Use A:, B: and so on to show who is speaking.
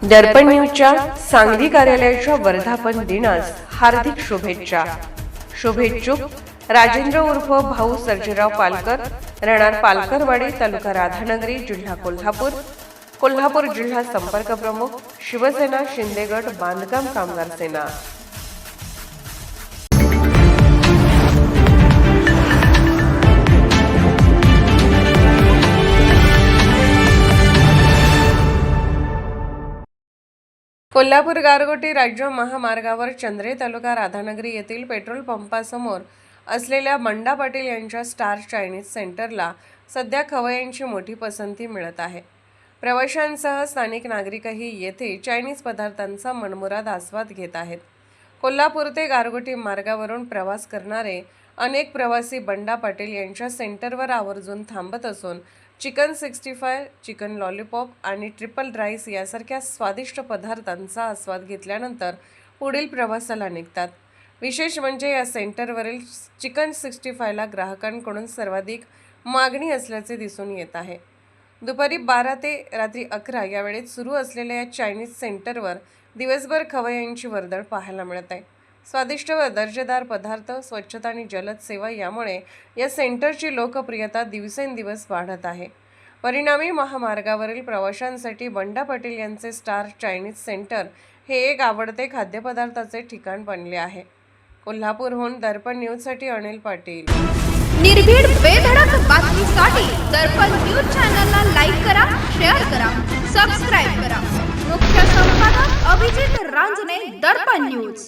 A: दर्पण न्यूजच्या सांगली कार्यालयाच्या वर्धापन दिनास हार्दिक शुभेच्छा. शुभेच्छुक राजेंद्र उर्फ भाऊ सर्जेराव पालकर, राहणार पालकरवाडी, तालुका राधानगरी, जिल्हा कोल्हापूर. कोल्हापूर जिल्हा संपर्क प्रमुख, शिवसेना शिंदे गट बांधकाम कामगार सेना. कोल्हापूर गारगोटी राज्य महामार्गावर चंद्रे तालुका राधानगरी येथील पेट्रोल पंपासमोर असलेल्या बंडा पाटील यांच्या स्टार चायनीज सेंटरला सध्या खवय्यांची मोठी पसंती मिळत आहे. प्रवाशांसह स्थानिक नागरिकही येथे चायनीज पदार्थांचा मनमुराद आस्वाद घेत आहेत. कोल्हापूर ते गारगोटी मार्गावरून प्रवास करणारे अनेक प्रवासी बंडा पाटील यांच्या सेंटरवर आवर्जून थांबत असून चिकन 65, चिकन लॉलीपॉप आणि ट्रिपल राईस यासारख्या स्वादिष्ट पदार्थांचा आस्वाद घेतल्यानंतर पुढील प्रवासाला निघतात. विशेष म्हणजे या सेंटरवरील चिकन 65ला ग्राहकांकडून सर्वाधिक मागणी असल्याचे दिसून येत आहे. दुपारी 12 ते रात्री 11 या वेळेत सुरू असलेल्या या चायनीज सेंटरवर दिवसभर खवय्यांची वर्दळ पाहायला मिळत आहे. स्वादिष्ट व दर्जेदार पदार्थ, स्वच्छता आणि जलद सेवा यामुळे या सेंटरची लोकप्रियता दिवसेंदिवस वाढत आहे. परिणामी महामार्गावरील प्रवाशांसाठी बंडा पाटील यांचे स्टार चायनीज सेंटर हे एक आवडते खाद्यपदार्थाचे ठिकाण बनले आहे. कोल्हापूरहून दर्पण न्यूजसाठी अनिल पाटील.
B: निर्भीड बेधडक बातमीसाठी दर्पण न्यूज चॅनलला लाईक करा, शेअर करा, सबस्क्राईब करा. मुख्य संपादक अभिजित रांजणे, दर्पण न्यूज.